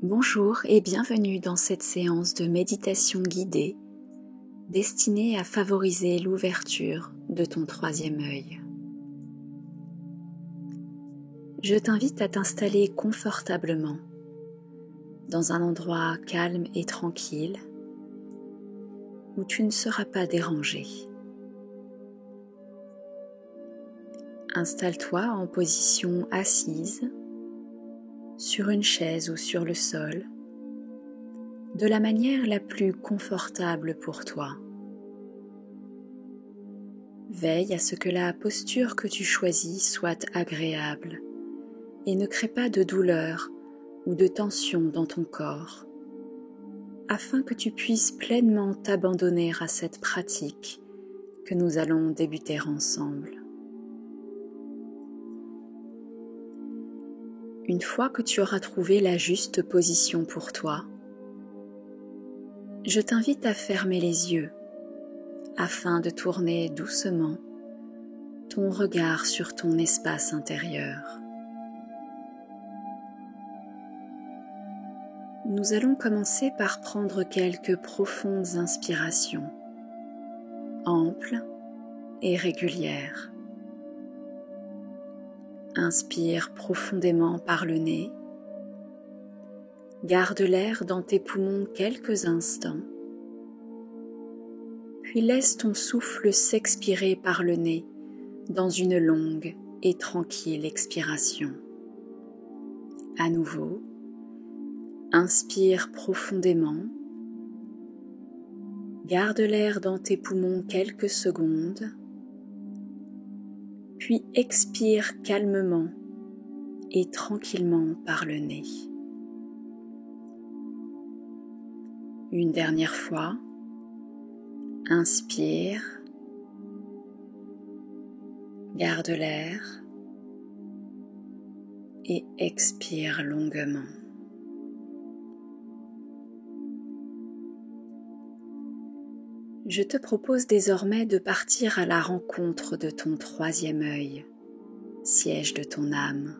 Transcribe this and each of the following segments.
Bonjour et bienvenue dans cette séance de méditation guidée destinée à favoriser l'ouverture de ton troisième œil. Je t'invite à t'installer confortablement dans un endroit calme et tranquille où tu ne seras pas dérangé. Installe-toi en position assise sur une chaise ou sur le sol, de la manière la plus confortable pour toi. Veille à ce que la posture que tu choisis soit agréable et ne crée pas de douleur ou de tension dans ton corps, afin que tu puisses pleinement t'abandonner à cette pratique que nous allons débuter ensemble. Une fois que tu auras trouvé la juste position pour toi, je t'invite à fermer les yeux afin de tourner doucement ton regard sur ton espace intérieur. Nous allons commencer par prendre quelques profondes inspirations, amples et régulières. Inspire profondément par le nez. Garde l'air dans tes poumons quelques instants. Puis laisse ton souffle s'expirer par le nez dans une longue et tranquille expiration. À nouveau, inspire profondément. Garde l'air dans tes poumons quelques secondes. Puis expire calmement et tranquillement par le nez. Une dernière fois, inspire, garde l'air et expire longuement. Je te propose désormais de partir à la rencontre de ton troisième œil, siège de ton âme.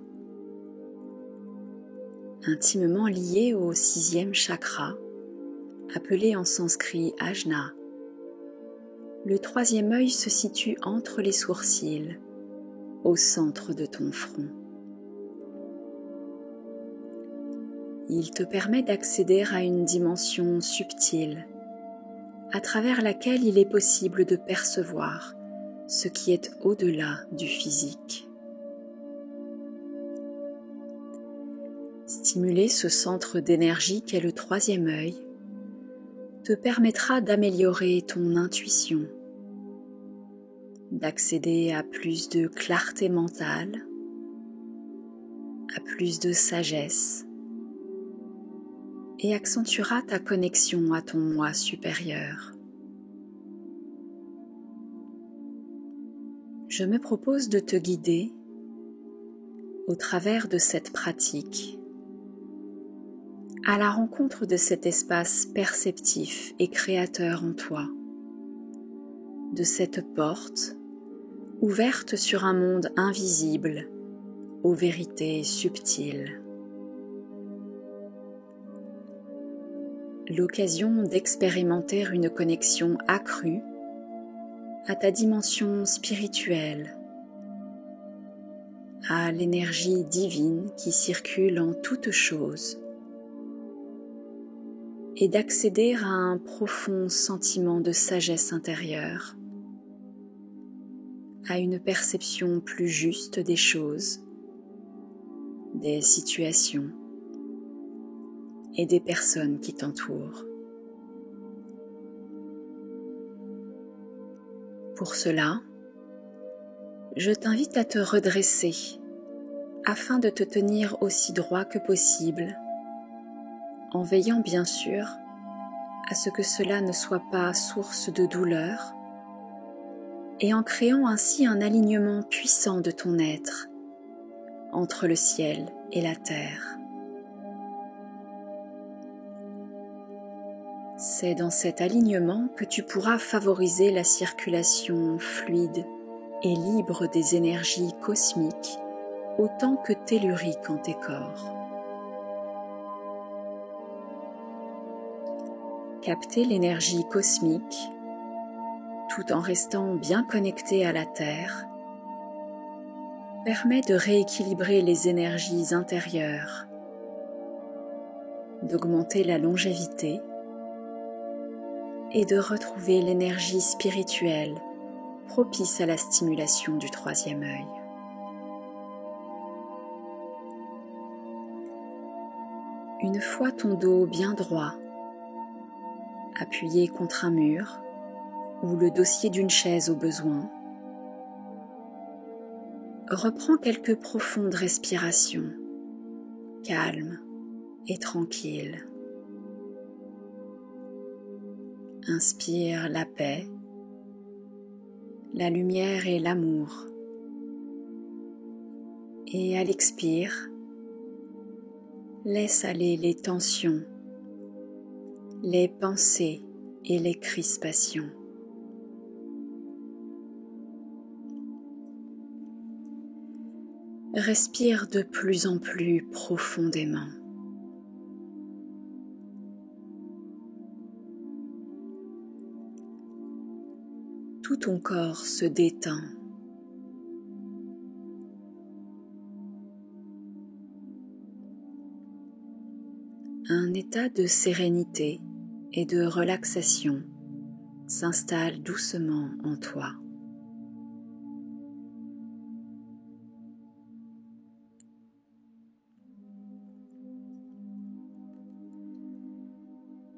Intimement lié au sixième chakra, appelé en sanskrit Ajna, le troisième œil se situe entre les sourcils, au centre de ton front. Il te permet d'accéder à une dimension subtile, à travers laquelle il est possible de percevoir ce qui est au-delà du physique. Stimuler ce centre d'énergie qu'est le troisième œil te permettra d'améliorer ton intuition, d'accéder à plus de clarté mentale, à plus de sagesse, et accentuera ta connexion à ton moi supérieur. Je me propose de te guider au travers de cette pratique à la rencontre de cet espace perceptif et créateur en toi, de cette porte ouverte sur un monde invisible aux vérités subtiles. L'occasion d'expérimenter une connexion accrue à ta dimension spirituelle, à l'énergie divine qui circule en toutes choses, et d'accéder à un profond sentiment de sagesse intérieure, à une perception plus juste des choses, des situations et des personnes qui t'entourent. Pour cela, je t'invite à te redresser afin de te tenir aussi droit que possible, en veillant bien sûr à ce que cela ne soit pas source de douleur et en créant ainsi un alignement puissant de ton être entre le ciel et la terre. C'est dans cet alignement que tu pourras favoriser la circulation fluide et libre des énergies cosmiques autant que telluriques en tes corps. Capter l'énergie cosmique tout en restant bien connecté à la Terre permet de rééquilibrer les énergies intérieures, d'augmenter la longévité et de retrouver l'énergie spirituelle propice à la stimulation du troisième œil. Une fois ton dos bien droit, appuyé contre un mur ou le dossier d'une chaise au besoin, reprends quelques profondes respirations, calmes et tranquilles. Inspire la paix, la lumière et l'amour. Et à l'expire, laisse aller les tensions, les pensées et les crispations. Respire de plus en plus profondément. Tout ton corps se détend. Un état de sérénité et de relaxation s'installe doucement en toi.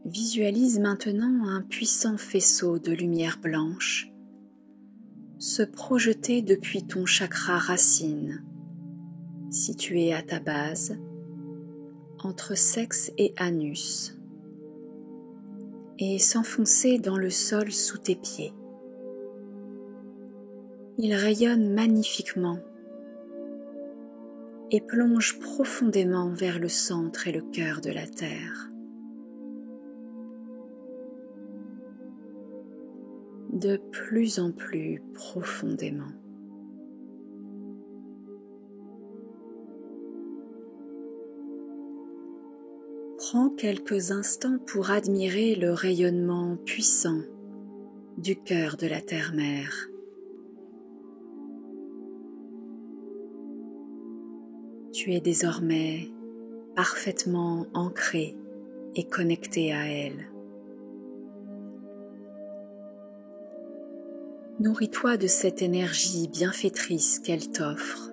Visualise maintenant un puissant faisceau de lumière blanche se projeter depuis ton chakra racine, situé à ta base, entre sexe et anus, et s'enfoncer dans le sol sous tes pieds. Il rayonne magnifiquement et plonge profondément vers le centre et le cœur de la Terre. De plus en plus profondément. Prends quelques instants pour admirer le rayonnement puissant du cœur de la Terre-Mère. Tu es désormais parfaitement ancré et connecté à elle. Nourris-toi de cette énergie bienfaitrice qu'elle t'offre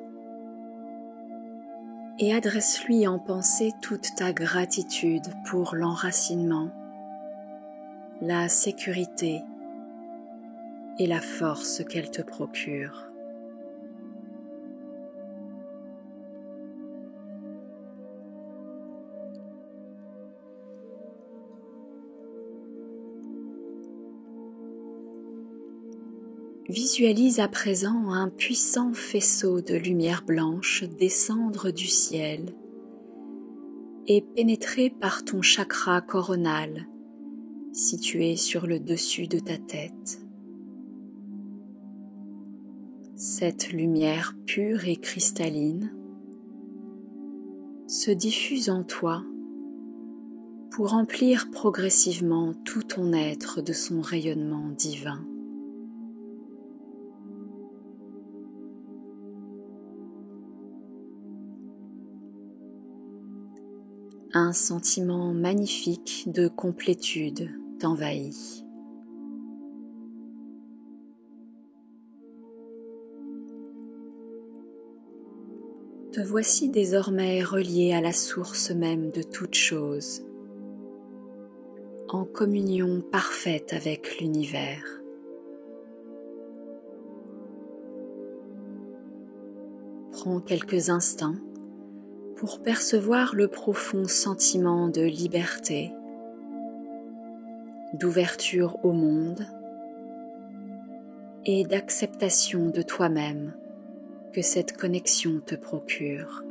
et adresse-lui en pensée toute ta gratitude pour l'enracinement, la sécurité et la force qu'elle te procure. Visualise à présent un puissant faisceau de lumière blanche descendre du ciel et pénétrer par ton chakra coronal situé sur le dessus de ta tête. Cette lumière pure et cristalline se diffuse en toi pour remplir progressivement tout ton être de son rayonnement divin. Un sentiment magnifique de complétude t'envahit. Te voici désormais relié à la source même de toute chose, en communion parfaite avec l'univers. Prends quelques instants pour percevoir le profond sentiment de liberté, d'ouverture au monde et d'acceptation de toi-même que cette connexion te procure.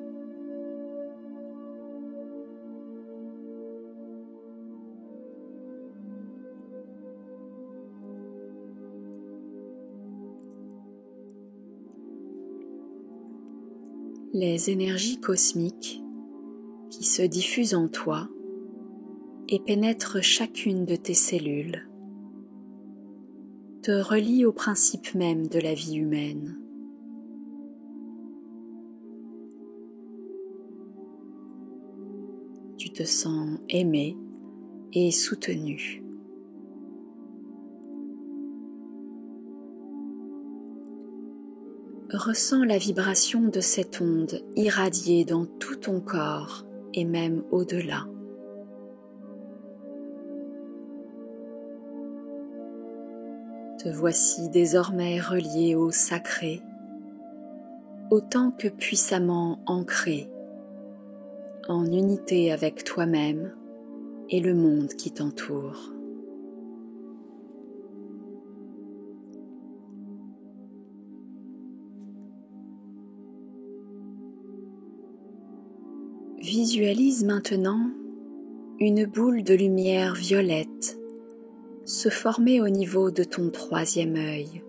Les énergies cosmiques qui se diffusent en toi et pénètre chacune de tes cellules, te relie au principe même de la vie humaine. Tu te sens aimé et soutenu. Ressens la vibration de cette onde irradiée dans tout ton corps et même au-delà. Te voici désormais relié au sacré, autant que puissamment ancré, en unité avec toi-même et le monde qui t'entoure. Visualise maintenant une boule de lumière violette se former au niveau de ton troisième œil,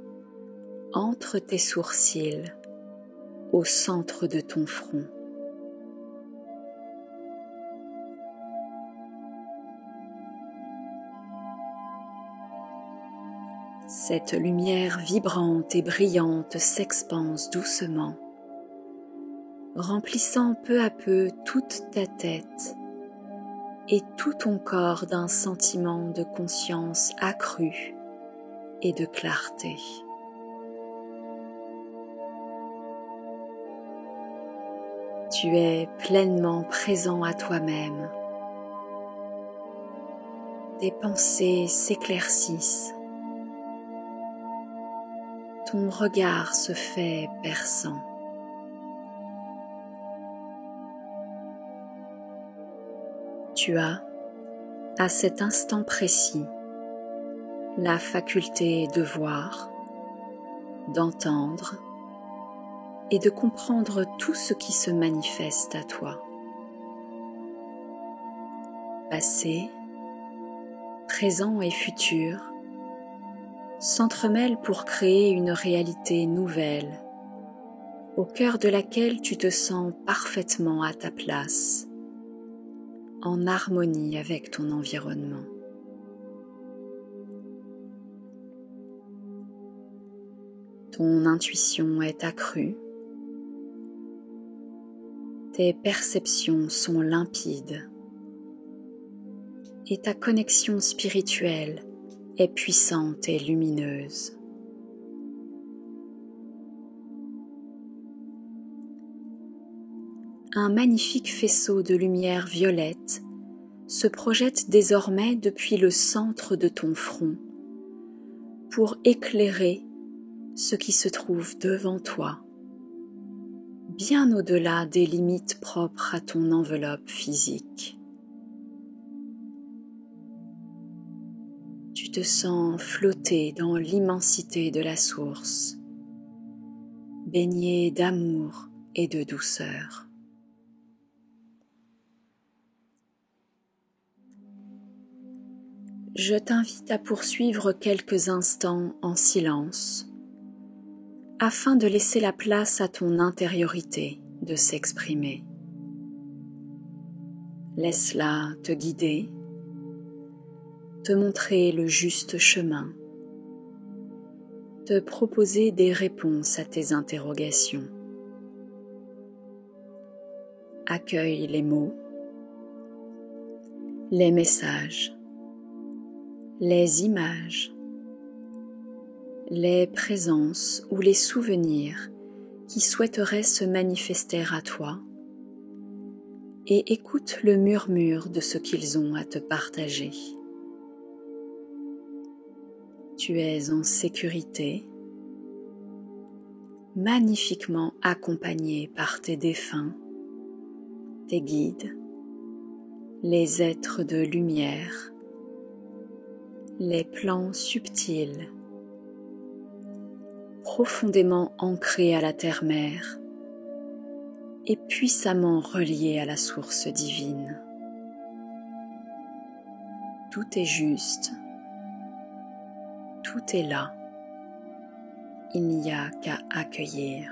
entre tes sourcils, au centre de ton front. Cette lumière vibrante et brillante s'expanse doucement, remplissant peu à peu toute ta tête et tout ton corps d'un sentiment de conscience accru et de clarté. Tu es pleinement présent à toi-même. Tes pensées s'éclaircissent. Ton regard se fait perçant. Tu as, à cet instant précis, la faculté de voir, d'entendre et de comprendre tout ce qui se manifeste à toi. Passé, présent et futur s'entremêlent pour créer une réalité nouvelle, au cœur de laquelle tu te sens parfaitement à ta place, en harmonie avec ton environnement. Ton intuition est accrue, tes perceptions sont limpides et ta connexion spirituelle est puissante et lumineuse. Un magnifique faisceau de lumière violette se projette désormais depuis le centre de ton front pour éclairer ce qui se trouve devant toi, bien au-delà des limites propres à ton enveloppe physique. Tu te sens flotter dans l'immensité de la source, baigné d'amour et de douceur. Je t'invite à poursuivre quelques instants en silence afin de laisser la place à ton intériorité de s'exprimer. Laisse-la te guider, te montrer le juste chemin, te proposer des réponses à tes interrogations. Accueille les mots, les messages, les images, les présences ou les souvenirs qui souhaiteraient se manifester à toi et écoute le murmure de ce qu'ils ont à te partager. Tu es en sécurité, magnifiquement accompagné par tes défunts, tes guides, les êtres de lumière, les plans subtils, profondément ancrés à la terre-mère et puissamment reliés à la source divine. Tout est juste, tout est là, il n'y a qu'à accueillir.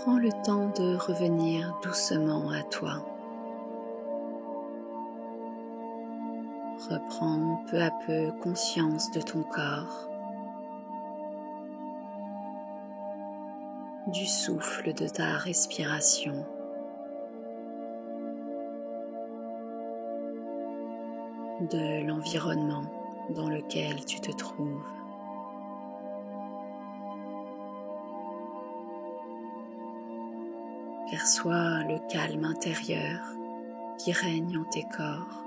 Prends le temps de revenir doucement à toi. Reprends peu à peu conscience de ton corps, du souffle de ta respiration. De l'environnement dans lequel tu te trouves. Perçois le calme intérieur qui règne en tes corps.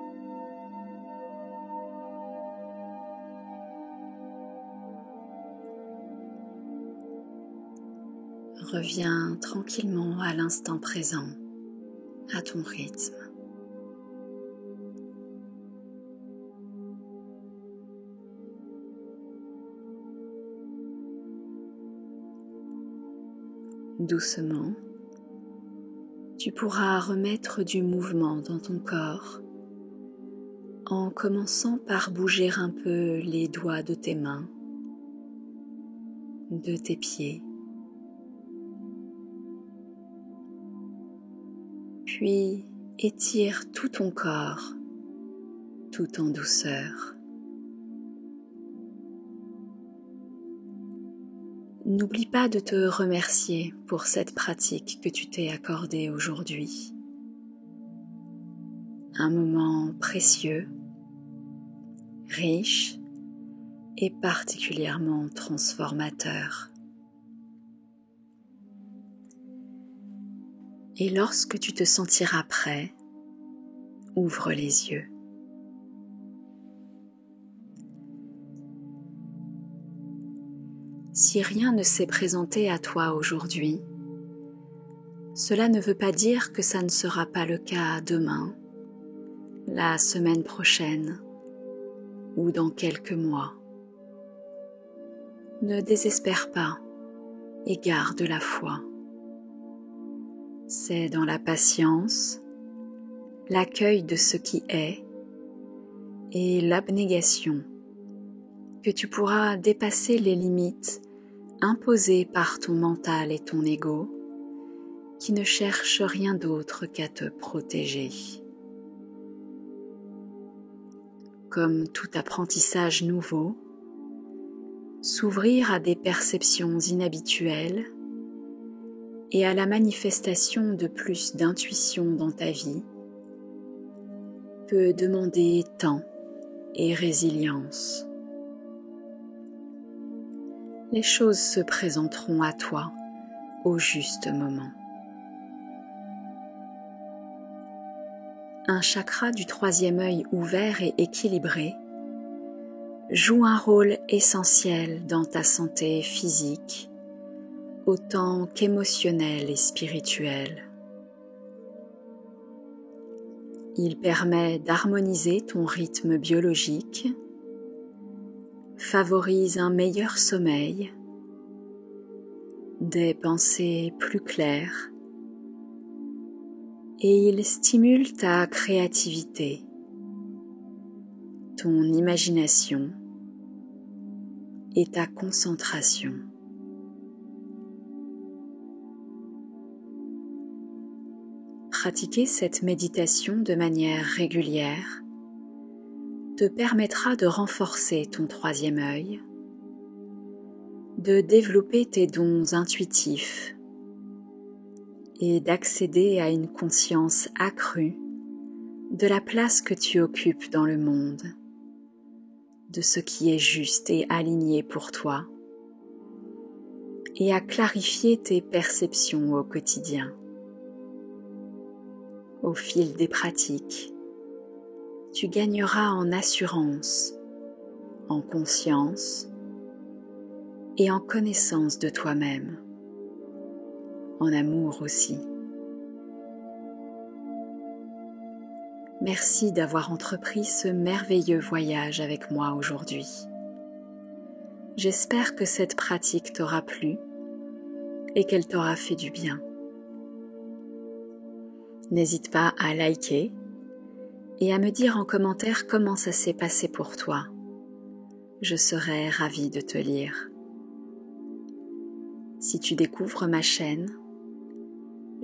Reviens tranquillement à l'instant présent, à ton rythme. Doucement, tu pourras remettre du mouvement dans ton corps en commençant par bouger un peu les doigts de tes mains, de tes pieds, puis étire tout ton corps tout en douceur. N'oublie pas de te remercier pour cette pratique que tu t'es accordée aujourd'hui. Un moment précieux, riche et particulièrement transformateur. Et lorsque tu te sentiras prêt, ouvre les yeux. Si rien ne s'est présenté à toi aujourd'hui, cela ne veut pas dire que ça ne sera pas le cas demain, la semaine prochaine ou dans quelques mois. Ne désespère pas et garde la foi. C'est dans la patience, l'accueil de ce qui est et l'abnégation que tu pourras dépasser les limites imposées par ton mental et ton ego qui ne cherchent rien d'autre qu'à te protéger. Comme tout apprentissage nouveau, s'ouvrir à des perceptions inhabituelles et à la manifestation de plus d'intuition dans ta vie peut demander temps et résilience. Les choses se présenteront à toi au juste moment. Un chakra du troisième œil ouvert et équilibré joue un rôle essentiel dans ta santé physique, autant qu'émotionnelle et spirituelle. Il permet d'harmoniser ton rythme biologique, favorise un meilleur sommeil, des pensées plus claires, et il stimule ta créativité, ton imagination et ta concentration. Pratiquer cette méditation de manière régulière te permettra de renforcer ton troisième œil, de développer tes dons intuitifs et d'accéder à une conscience accrue de la place que tu occupes dans le monde, de ce qui est juste et aligné pour toi, et à clarifier tes perceptions au quotidien. Au fil des pratiques, tu gagneras en assurance, en conscience et en connaissance de toi-même, en amour aussi. Merci d'avoir entrepris ce merveilleux voyage avec moi aujourd'hui. J'espère que cette pratique t'aura plu et qu'elle t'aura fait du bien. N'hésite pas à liker et à me dire en commentaire comment ça s'est passé pour toi. Je serai ravie de te lire. Si tu découvres ma chaîne,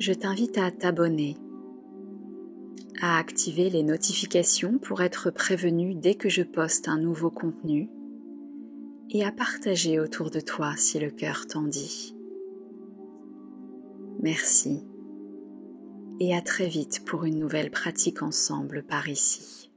je t'invite à t'abonner, à activer les notifications pour être prévenu dès que je poste un nouveau contenu et à partager autour de toi si le cœur t'en dit. Merci et à très vite pour une nouvelle pratique ensemble par ici.